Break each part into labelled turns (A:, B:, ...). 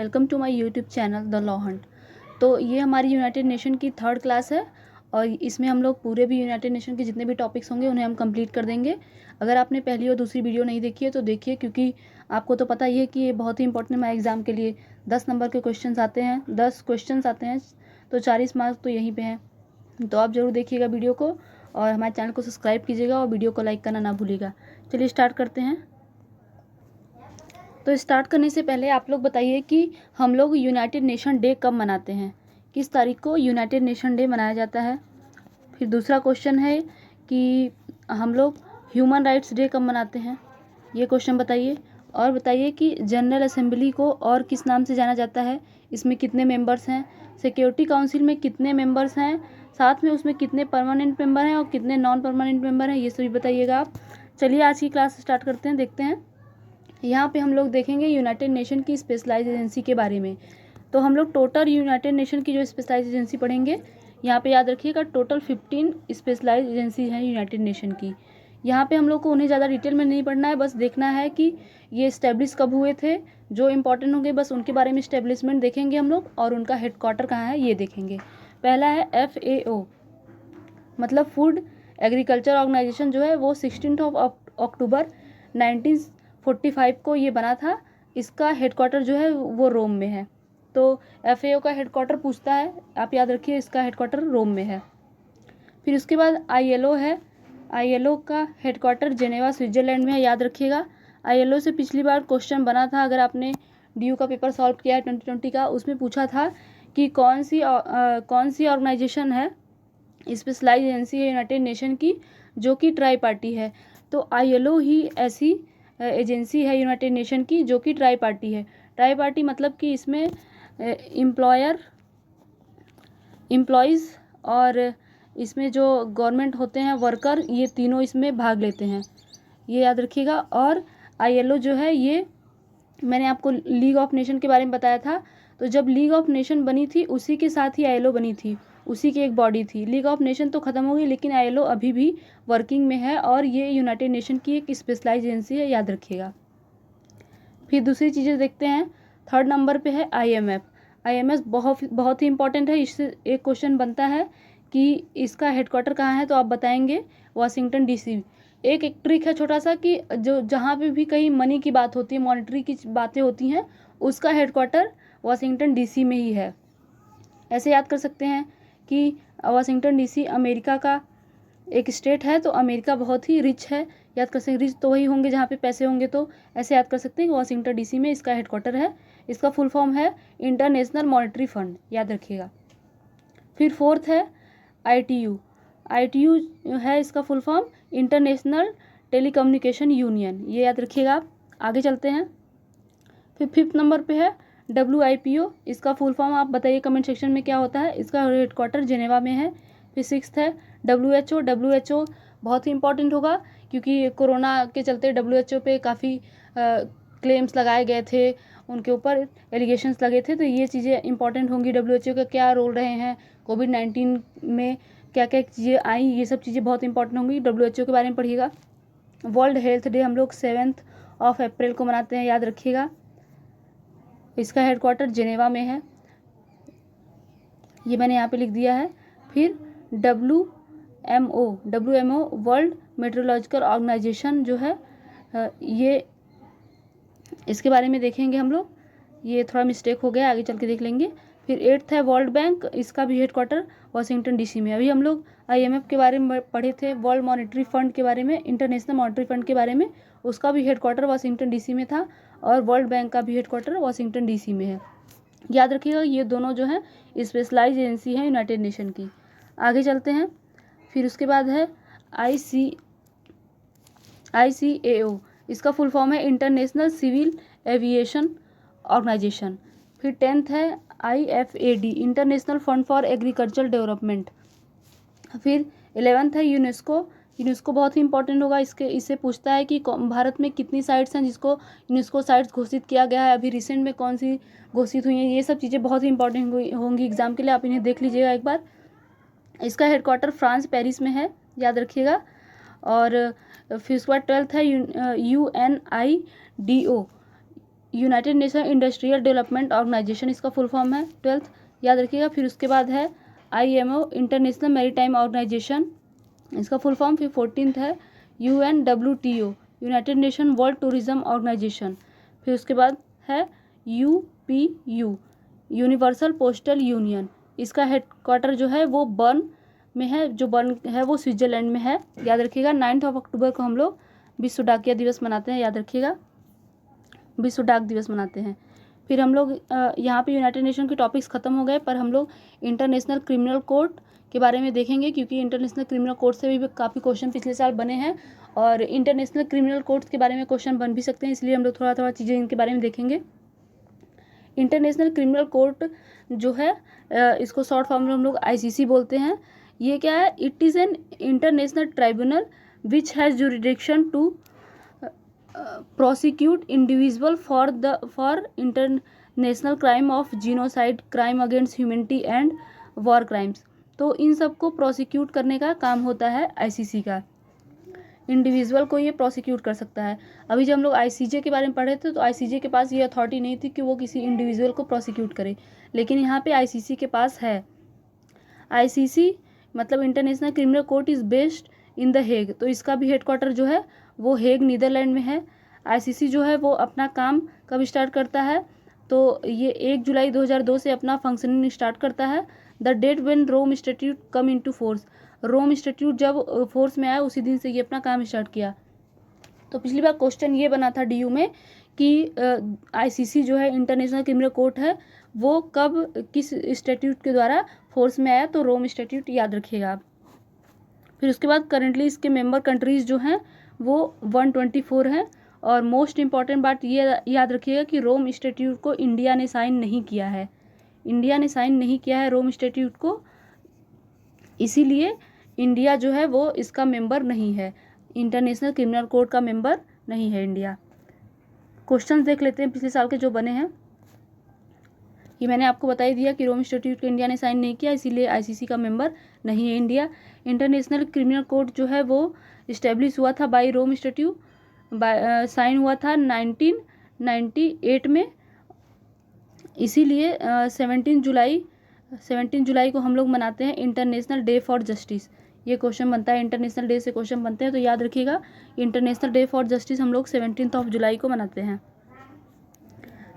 A: Welcome to my YouTube channel the Law Hunt. तो ये हमारी यूनाइटेड नेशन की थर्ड क्लास है और इसमें हम लोग पूरे भी यूनाइटेड नेशन के जितने भी टॉपिक्स होंगे उन्हें हम कंप्लीट कर देंगे। अगर आपने पहली और दूसरी वीडियो नहीं देखी है तो देखिए, क्योंकि आपको तो पता ही है कि ये बहुत ही इंपॉर्टेंट है हमारे एग्ज़ाम के लिए। 10 नंबर के क्वेश्चन आते हैं, 10 क्वेश्चन आते हैं, तो 40 मार्क्स तो यहीं पर हैं। तो आप ज़रूर देखिएगा वीडियो को और हमारे चैनल को सब्सक्राइब कीजिएगा और वीडियो को लाइक करना ना भूलिएगा। चलिए स्टार्ट करते हैं। तो स्टार्ट करने से पहले आप लोग बताइए कि हम लोग यूनाइटेड नेशन डे कब मनाते हैं, किस तारीख को यूनाइटेड नेशन डे मनाया जाता है। फिर दूसरा क्वेश्चन है कि हम लोग ह्यूमन राइट्स डे कब मनाते हैं, ये क्वेश्चन बताइए। और बताइए कि जनरल असेंबली को और किस नाम से जाना जाता है, इसमें कितने मेंबर्स हैं, सिक्योरिटी काउंसिल में कितने मेंबर्स हैं, साथ में उसमें कितने परमानेंट मेंबर हैं और कितने नॉन परमानेंट मेंबर हैं, ये सभी बताइएगा आप। चलिए आज की क्लास स्टार्ट करते हैं, देखते हैं। यहाँ पे हम लोग देखेंगे यूनाइटेड नेशन की स्पेशलाइज एजेंसी के बारे में। तो हम लोग टोटल यूनाइटेड नेशन की जो स्पेशलाइज एजेंसी पढ़ेंगे, यहाँ पे याद रखिएगा टोटल 15 स्पेशलाइज एजेंसी हैं यूनाइटेड नेशन की। यहाँ पे हम लोग को उन्हें ज़्यादा डिटेल में नहीं पढ़ना है, बस देखना है कि ये इस्टेब्लिश कब हुए थे। जो इंपॉर्टेंट होंगे बस उनके बारे में इस्टेब्लिशमेंट देखेंगे हम लोग, और उनका हेडक्वार्टर कहाँ है ये देखेंगे। पहला है FAO, मतलब फूड एग्रीकल्चर ऑर्गेनाइजेशन, जो है वो 16 अक्टूबर 1945 को ये बना था। इसका हेडक्वार्टर जो है वो रोम में है। तो FAO का हेडक्वार्टर पूछता है, आप याद रखिए इसका हेडक्वार्टर रोम में है। फिर उसके बाद ILO है। ILO का हेडक्वार्टर जेनेवा स्विट्जरलैंड में है, याद रखिएगा। ILO से पिछली बार क्वेश्चन बना था, अगर आपने DU का पेपर सॉल्व किया है 2020 का, उसमें पूछा था कि कौन सी ऑर्गेनाइजेशन है, स्पेशलाइज एजेंसी है यूनाइटेड नेशन की जो कि ट्राई पार्टी है। तो ILO ही ऐसी एजेंसी है यूनाइटेड नेशन की जो कि ट्राई पार्टी है। ट्राई पार्टी मतलब कि इसमें एम्प्लॉयज़ और इसमें जो गवर्नमेंट होते हैं वर्कर, ये तीनों इसमें भाग लेते हैं, ये याद रखिएगा। और ILO जो है, ये मैंने आपको लीग ऑफ नेशन के बारे में बताया था। तो जब लीग ऑफ नेशन बनी थी उसी के साथ ही ILO बनी थी, उसी की एक बॉडी थी। लीग ऑफ नेशन तो ख़त्म हो गई, लेकिन ILO अभी भी वर्किंग में है और ये यूनाइटेड नेशन की एक स्पेशलाइज एजेंसी है, याद रखिएगा। फिर दूसरी चीज़ें देखते हैं। थर्ड नंबर पे है IMF बहुत ही इंपॉर्टेंट है। इससे एक क्वेश्चन बनता है कि इसका हेडक्वार्टर कहाँ है, तो आप बताएंगे वाशिंगटन DC। एक ट्रिक है छोटा सा कि जो जहाँ पे भी कहीं मनी की बात होती है, मॉनेटरी की बातें होती हैं, उसका हेडक्वार्टर वाशिंगटन DC में ही है। ऐसे याद कर सकते हैं कि वाशिंगटन DC अमेरिका का एक स्टेट है, तो अमेरिका बहुत ही रिच है, याद कर सकते हैं। रिच तो वही होंगे जहाँ पे पैसे होंगे, तो ऐसे याद कर सकते हैं कि वाशिंगटन DC में इसका हेडक्वार्टर है। इसका फुल फॉर्म है इंटरनेशनल मॉनेटरी फंड, याद रखिएगा। फिर फोर्थ है ITU है, इसका full form international telecommunication union, ये याद रखिएगा आप। आगे चलते हैं। फिर फिफ्थ नंबर पे है WIPO, इसका फुल फॉर्म आप बताइए कमेंट सेक्शन में क्या होता है। इसका हेडक्वार्टर जेनेवा में है। फिर सिक्स्थ है WHO बहुत ही इंपॉर्टेंट होगा, क्योंकि कोरोना के चलते WHO पे काफ़ी क्लेम्स लगाए गए थे, उनके ऊपर एलिगेशंस लगे थे, तो ये चीज़ें इंपॉर्टेंट होंगी। WHO का क्या रोल रहे हैं, कोविड-19 में क्या क्या चीज़ें आई, ये सब चीज़ें बहुत इंपॉर्टेंट होंगी। WHO के बारे में पढ़िएगा। वर्ल्ड हेल्थ डे हम लोग 7 अप्रैल को मनाते हैं, याद रखिएगा। इसका हेडक्वार्टर जेनेवा में है, ये मैंने यहाँ पे लिख दिया है। फिर WMO वर्ल्ड मेट्रोलॉजिकल ऑर्गेनाइजेशन जो है, ये इसके बारे में देखेंगे हम लोग। ये थोड़ा मिस्टेक हो गया, आगे चल के देख लेंगे। फिर एट्थ है वर्ल्ड बैंक, इसका भी हेडक्वार्टर वाशिंगटन DC में। अभी हम लोग IMF के बारे में पढ़े थे, वर्ल्ड मॉनेटरी फंड के बारे में, इंटरनेशनल मॉनेटरी फंड के बारे में, उसका भी हेडक्वार्टर वाशिंगटन DC में था, और वर्ल्ड बैंक का भी हेडक्वार्टर वाशिंगटन DC में है, याद रखिएगा। ये दोनों जो है स्पेशलाइज एजेंसी हैं यूनाइटेड नेशन की। आगे चलते हैं। फिर उसके बाद है ICAO, इसका फुल फॉर्म है इंटरनेशनल सिविल एविएशन ऑर्गेनाइजेशन। फिर 10th है IFAD, international fund for agricultural development. फिर 11th है यूनेस्को बहुत ही इंपॉर्टेंट होगा। इससे पूछता है कि भारत में कितनी साइट्स हैं जिसको यूनेस्को साइट्स घोषित किया गया है, अभी रिसेंट में कौन सी घोषित हुई हैं, ये सब चीज़ें बहुत ही इंपॉर्टेंट होंगी एग्जाम के लिए, आप इन्हें देख लीजिएगा एक बार। इसका हेडक्वार्टर फ्रांस पेरिस में है, याद रखिएगा। और फिर उसके बाद 12th है UNIDO, United Nation Industrial Development Organization, इसका फुल फॉर्म है 12th, याद रखिएगा। फिर उसके बाद है IMO इंटरनेशनल मैरीटाइम ऑर्गेनाइजेशन, इसका फुल फॉर्म। फिर 14th है UNWTO United Nation World Tourism Organization. फिर उसके बाद है UPU यूनिवर्सल पोस्टल यूनियन, इसका हेडक्वार्टर जो है वो बर्न में है, जो बर्न है वो स्विट्जरलैंड में है, याद रखिएगा। 9 अक्टूबर को हम लोग विश्व डाकिया दिवस मनाते हैं, याद रखिएगा, विश्व डाक दिवस मनाते हैं। फिर हम लोग यहाँ पे यूनाइटेड नेशन के टॉपिक्स ख़त्म हो गए, पर हम लोग इंटरनेशनल क्रिमिनल कोर्ट के बारे में देखेंगे, क्योंकि इंटरनेशनल क्रिमिनल कोर्ट से भी काफ़ी क्वेश्चन पिछले साल बने हैं और इंटरनेशनल क्रिमिनल कोर्ट के बारे में क्वेश्चन बन भी सकते हैं, इसलिए हम लोग थोड़ा थोड़ा चीज़ें इनके बारे में देखेंगे। इंटरनेशनल क्रिमिनल कोर्ट जो है इसको शॉर्ट फॉर्म में हम लोग ICC बोलते हैं। ये क्या है? It is an international tribunal which has jurisdiction to prosecute individual for international crime of genocide, crime against humanity and war crimes. तो इन सब को प्रोसिक्यूट करने का काम होता है ICC का, इंडिविजुअल को ये प्रोसिक्यूट कर सकता है। अभी जब हम लोग ICJ के बारे में पढ़े थे तो ICJ के पास ये अथॉरिटी नहीं थी कि वो किसी इंडिविजुअल को प्रोसिक्यूट करे, लेकिन यहाँ पे ICC के पास है। ICC मतलब international criminal court is based in the Hague, तो इसका भी हेडक्वार्टर जो है वो हेग नीदरलैंड में है। ICC जो है वो अपना काम कब स्टार्ट करता है? तो ये 1 जुलाई 2002 से अपना फंक्शनिंग स्टार्ट करता है। The date when Rome statute come into force, Rome statute जब फोर्स में आया उसी दिन से ये अपना काम स्टार्ट किया। तो पिछली बार क्वेश्चन ये बना था DU में कि ICC जो है इंटरनेशनल क्रिमिनल कोर्ट है वो कब किस स्टैट्यूट के द्वारा फोर्स में आया, तो रोम स्टैट्यूट याद रखिएगा आप। फिर उसके बाद करेंटली इसके मेंबर कंट्रीज़ जो हैं वो 124 हैं, और मोस्ट इम्पॉर्टेंट बात ये याद रखिएगा कि रोम स्टैट्यूट को इंडिया ने साइन नहीं किया है, इंडिया ने साइन नहीं किया है रोम स्टैट्यूट को, इसीलिए इंडिया जो है वो इसका मेंबर नहीं है, इंटरनेशनल क्रिमिनल कोर्ट का मेंबर नहीं है इंडिया। क्वेश्चंस देख लेते हैं पिछले साल के जो बने हैं। ये मैंने आपको बता ही दिया कि रोम स्टैट्यूट को इंडिया ने साइन नहीं किया, इसीलिए ICC का मेंबर नहीं है इंडिया। इंटरनेशनल क्रिमिनल कोर्ट जो है वो इस्टेब्लिश हुआ था बाय रोम स्टैट्यूट, साइन हुआ था 1998 में, इसीलिए 17 जुलाई को हम लोग मनाते हैं इंटरनेशनल डे फॉर जस्टिस। ये क्वेश्चन बनता है, इंटरनेशनल डे से क्वेश्चन बनते हैं, तो याद रखिएगा इंटरनेशनल डे फॉर जस्टिस हम लोग 17 जुलाई को मनाते हैं।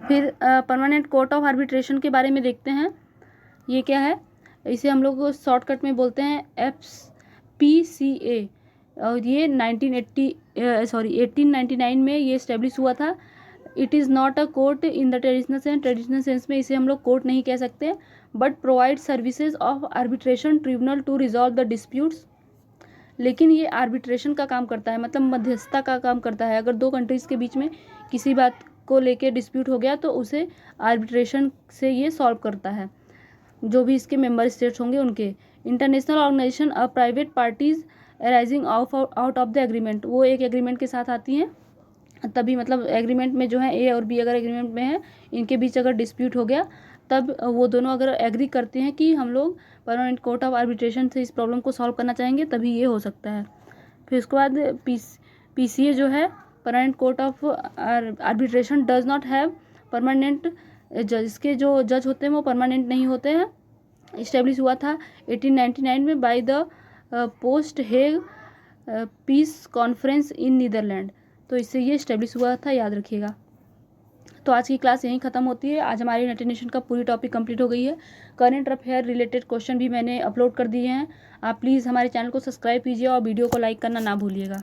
A: फिर परमानेंट कोर्ट ऑफ आर्बिट्रेशन के बारे में देखते हैं, ये क्या है? इसे हम लोग शॉर्टकट में बोलते हैं FPCA, और ये 1899 में ये इस्टेब्लिश हुआ था। It is not a court in the traditional sense में इसे हम लोग कोर्ट नहीं कह सकते, but provide services of arbitration tribunal to resolve the disputes. लेकिन ये आर्बिट्रेशन का काम करता है, मतलब मध्यस्थता का काम करता है। अगर दो कंट्रीज़ के बीच में किसी बात को लेके डिस्प्यूट हो गया तो उसे आर्बिट्रेशन से ये सॉल्व करता है, जो भी इसके मेंबर स्टेट्स होंगे उनके। International organization of private parties arising out of the agreement, वो एक एग्रीमेंट के साथ आती हैं, तभी मतलब एग्रीमेंट में जो है A और B अगर एग्रीमेंट में है, इनके बीच अगर डिस्प्यूट हो गया तब वो दोनों अगर एग्री करते हैं कि हम लोग परमानेंट कोर्ट ऑफ आर्बिट्रेशन से इस प्रॉब्लम को सॉल्व करना चाहेंगे, तभी ये हो सकता है। फिर उसके बाद PCA जो है permanent court of arbitration does not have permanent जज, इसके जो जज होते हैं वो परमानेंट नहीं होते हैं। इस्टेब्लिश हुआ था 1899 में by the post Hague peace conference in Netherland, तो इससे ये इस्टेब्लिश हुआ था, याद रखिएगा। तो आज की क्लास यहीं ख़त्म होती है। आज हमारी यूनाइटेड नेशन का पूरी टॉपिक कंप्लीट हो गई है। करंट अफेयर रिलेटेड क्वेश्चन भी मैंने अपलोड कर दिए हैं। आप प्लीज़ हमारे चैनल को सब्सक्राइब कीजिए और वीडियो को लाइक करना ना भूलिएगा।